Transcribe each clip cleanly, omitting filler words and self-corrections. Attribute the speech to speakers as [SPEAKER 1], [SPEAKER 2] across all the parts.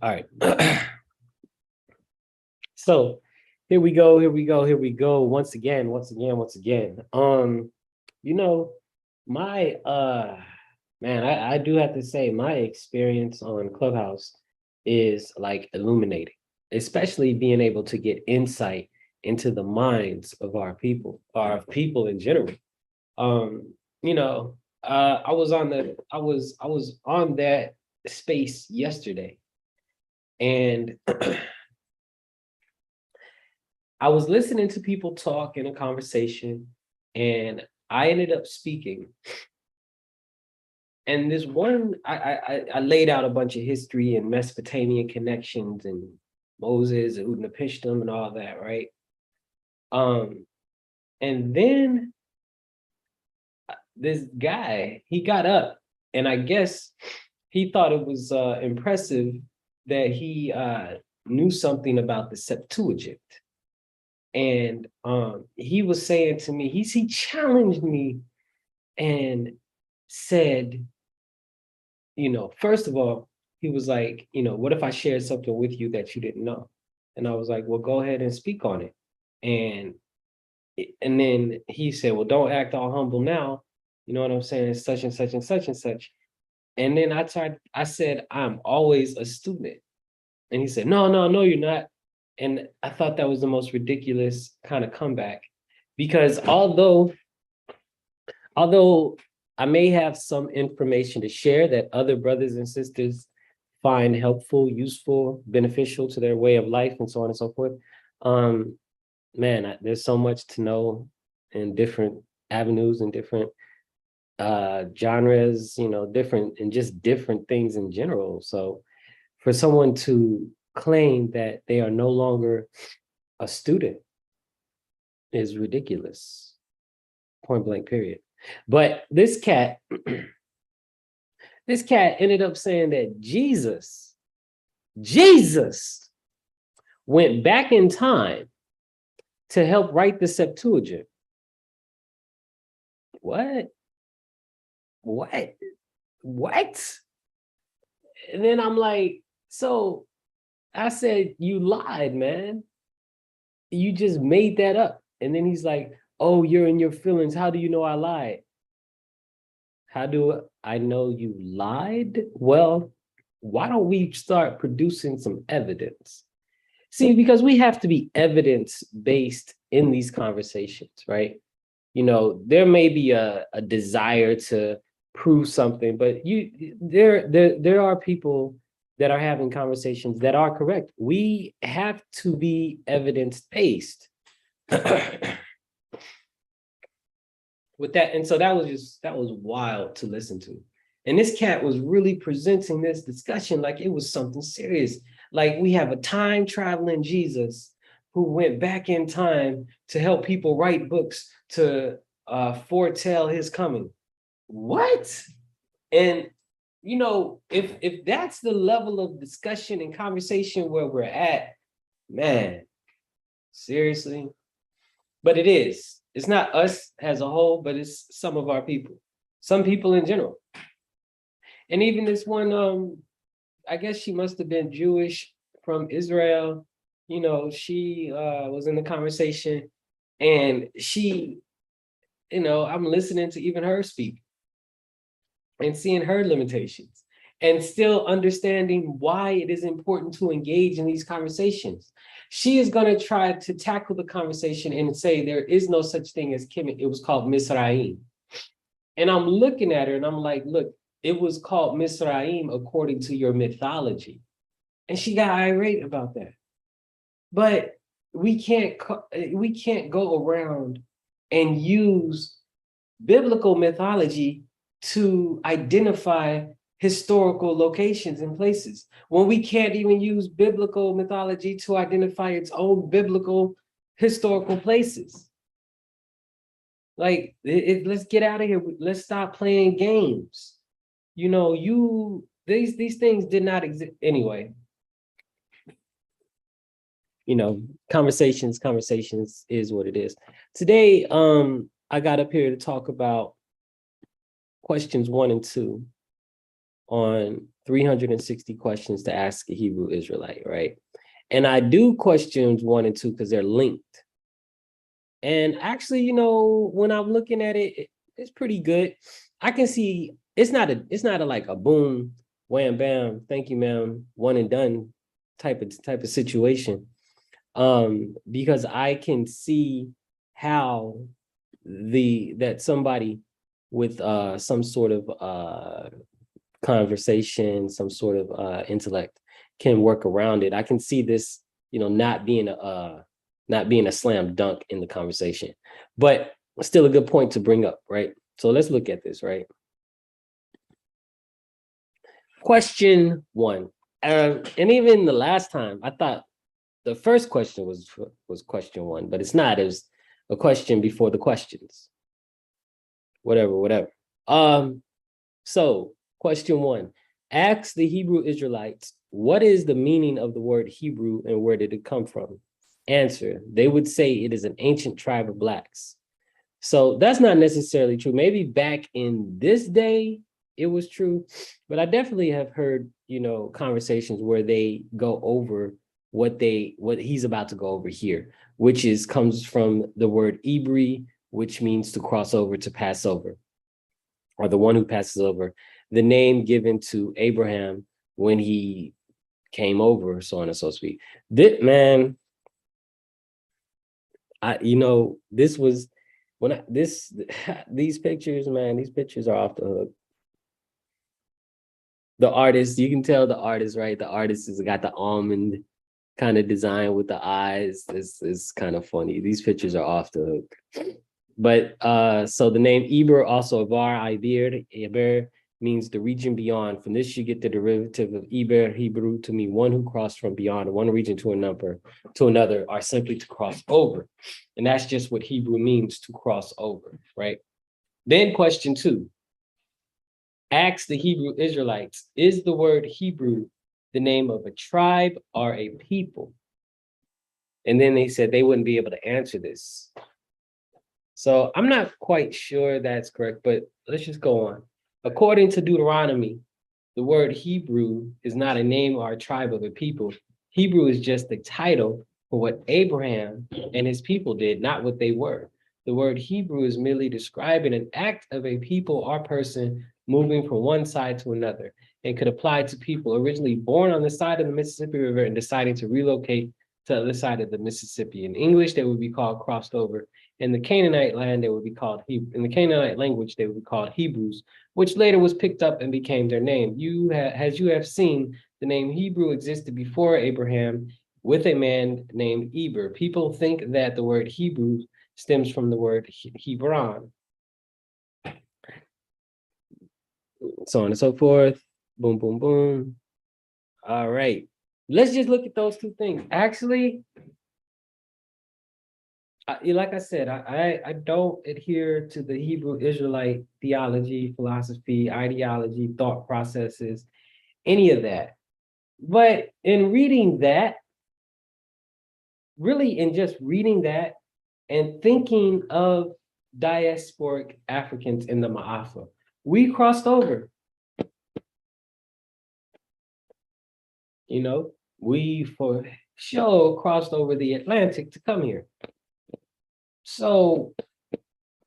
[SPEAKER 1] All right. So here we go, here we go, here we go. Once again, once again, once again. You know, my man, I do have to say my experience on Clubhouse is like illuminating, especially being able to get insight into the minds of our people in general. Um, I was on that space yesterday, and I was listening to people talk in a conversation, and I ended up speaking. And this one, I laid out a bunch of history and Mesopotamian connections and Moses and Utnapishtim and all that, right? Um, and then this guy, he got up, and I guess he thought it was impressive that he knew something about the Septuagint. And he was saying to me, he challenged me and said, first of all, he was like, what if I shared something with you that you didn't know? And I was like, well, go ahead and speak on it. And and then he said, well, don't act all humble now. You know what I'm saying? Such and such and such and such. And then I said, I'm always a student. And he said, no, no, no, you're not. And I thought that was the most ridiculous kind of comeback because although I may have some information to share that other brothers and sisters find helpful, useful, beneficial to their way of life, and so on and so forth. Um, there's so much to know in different avenues and different genres, different and just different things in general. So for someone to claim that they are no longer a student is ridiculous. Point blank, period. But this cat ended up saying that Jesus went back in time to help write the Septuagint. What? What? What? And then I'm like, so I said, you lied, man. You just made that up. And then he's like, oh, you're in your feelings. How do you know I lied? How do I know you lied? Well, why don't we start producing some evidence? See, because we have to be evidence based in these conversations, right? There may be a desire to prove something, but there are people that are having conversations that are correct. We have to be evidence based with that. And so that was wild to listen to. And this cat was really presenting this discussion like it was something serious. Like we have a time traveling Jesus who went back in time to help people write books to foretell his coming. What? And if that's the level of discussion and conversation where we're at, man, seriously. But it is. It's not us as a whole, but it's some of our people, some people in general. And even this one, I guess she must have been Jewish from Israel. She was in the conversation, and she, I'm listening to even her speak and seeing her limitations and still understanding why it is important to engage in these conversations. She is going to try to tackle the conversation and say there is no such thing as Kemet. It was called Misraim. And I'm looking at her and I'm like, look, it was called Misraim according to your mythology. And she got irate about that. But we can't go around and use biblical mythology to identify historical locations and places when we can't even use biblical mythology to identify its own biblical historical places. Like, let's get out of here. Let's stop playing games. These things did not exist anyway. Conversations is what it is. Today, I got up here to talk about questions 1 and 2. on 360 questions to ask a Hebrew Israelite, right? And I do questions 1 and 2 because they're linked. And actually, you know, when I'm looking at it, it's pretty good. I can see it's not a like a boom, wham, bam, thank you, ma'am, one and done type of situation. Because I can see how that somebody with some sort of conversation, some sort of intellect can work around it. I can see this, you know, not being a slam dunk in the conversation, but still a good point to bring up, right? So let's look at this, right? Question 1. And even the last time, I thought the first question was question 1, but it's not. It was a question before the questions. Whatever. So question 1. Ask the Hebrew Israelites, what is the meaning of the word Hebrew and where did it come from? Answer, they would say it is an ancient tribe of blacks. So that's not necessarily true. Maybe back in this day, it was true, but I definitely have heard, you know, conversations where they go over what he's about to go over here, which comes from the word Ibri, which means to cross over, to pass over, or the one who passes over, the name given to Abraham when he came over, so on and so speak. This, man, this was when these pictures, man, these pictures are off the hook. The artist, you can tell the artist, right? The artist has got the almond kind of design with the eyes. It's kind of funny. These pictures are off the hook. But so the name Eber, also Avar, Iber means the region beyond. From this, you get the derivative of Eber, Hebrew, to mean one who crossed from beyond one region to another, are simply to cross over. And that's just what Hebrew means, to cross over, right? Then question 2. Ask the Hebrew Israelites, is the word Hebrew the name of a tribe or a people? And then they said they wouldn't be able to answer this. So I'm not quite sure that's correct, but let's just go on. According to Deuteronomy, the word Hebrew is not a name or a tribe of a people. Hebrew is just the title for what Abraham and his people did, not what they were. The word Hebrew is merely describing an act of a people or person moving from one side to another, and could apply to people originally born on the side of the Mississippi River and deciding to relocate to the other side of the Mississippi. In English, they would be called crossed over. In the Canaanite land, they would be called in the Canaanite language, they would be called Hebrews, which later was picked up and became their name. As you have seen, the name Hebrew existed before Abraham with a man named Eber. People think that the word Hebrew stems from the word Hebron, so on and so forth. Boom, boom, boom. All right. Let's just look at those 2 things. Actually, like I said, I don't adhere to the Hebrew Israelite theology, philosophy, ideology, thought processes, any of that. But in reading that, really in just reading that and thinking of diasporic Africans in the Ma'afa, we crossed over. You know, we for sure crossed over the Atlantic to come here. So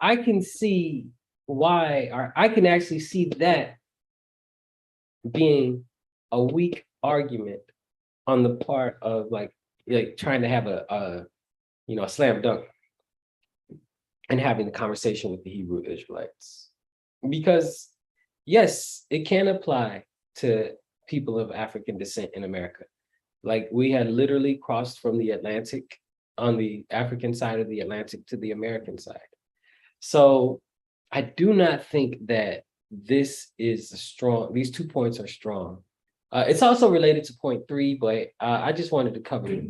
[SPEAKER 1] I can see why, or I can actually see that being a weak argument on the part of like trying to have a slam dunk and having the conversation with the Hebrew Israelites. Because yes, it can apply to people of African descent in America. Like, we had literally crossed from the Atlantic, on the African side of the Atlantic, to the American side. So I do not think that these 2 points are strong. It's also related to point 3, but I just wanted to cover,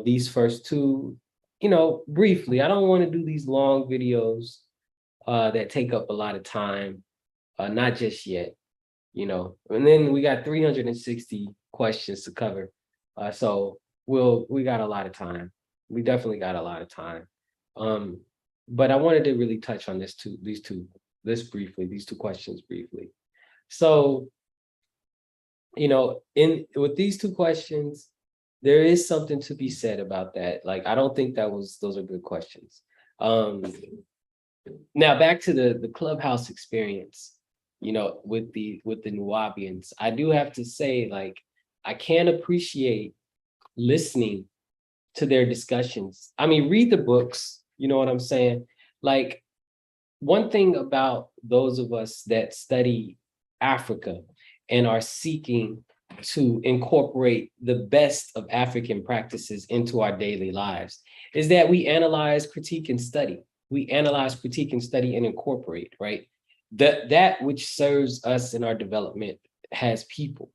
[SPEAKER 1] these first 2, briefly. I don't want to do these long videos that take up a lot of time, not just yet, and then we got 360 questions to cover. So we got a lot of time. We definitely got a lot of time. But I wanted to really touch on these 2 questions briefly. So in with these two questions, there is something to be said about that. Like, I don't think those are good questions. Um, Now back to the clubhouse experience, with the Nuwabians, I do have to say, like, I can appreciate listening to their discussions. I mean, read the books, you know what I'm saying? Like, one thing about those of us that study Africa and are seeking to incorporate the best of African practices into our daily lives is that we analyze, critique, and study. We analyze, critique, and study and incorporate, right? That which serves us in our development has people,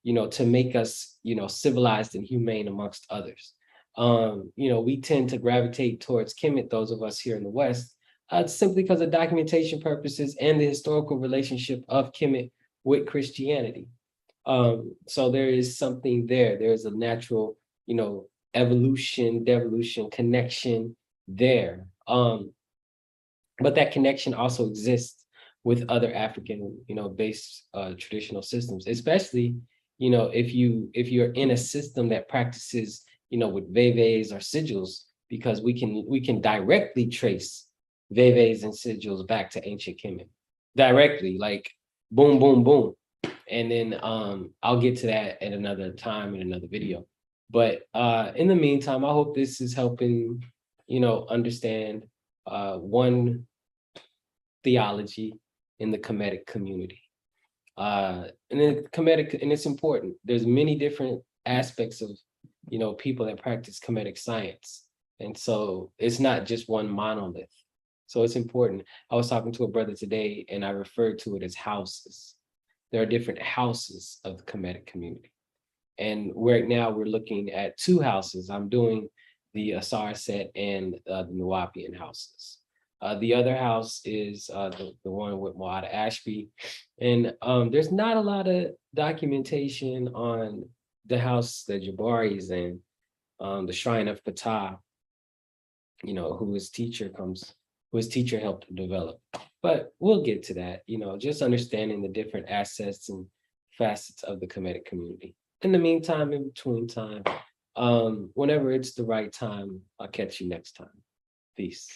[SPEAKER 1] to make us, civilized and humane amongst others. We tend to gravitate towards Kemet, those of us here in the West, simply because of documentation purposes and the historical relationship of Kemet with Christianity. So there is something there. There's a natural, evolution, devolution, connection there. But that connection also exists with other African, based traditional systems, especially, if you're in a system that practices, with veves or sigils, because we can directly trace veves and sigils back to ancient Kemet directly, like boom, boom, boom. And then I'll get to that at another time in another video. But in the meantime, I hope this is helping, understand one theology in the Kemetic community. And then Kemetic, and it's important. There's many different aspects of, people that practice Kemetic science. And so it's not just one monolith. So it's important. I was talking to a brother today and I referred to it as houses. There are different houses of the Kemetic community. And right now we're looking at two houses. I'm doing the Asar set and the Nuwapian houses. The other house is the one with Moada Ashby. And there's not a lot of documentation on the house that Jabari's in, the Shrine of Ptah, who his teacher helped develop. But we'll get to that, just understanding the different assets and facets of the Kemetic community. In the meantime, in between time, whenever it's the right time, I'll catch you next time. Peace.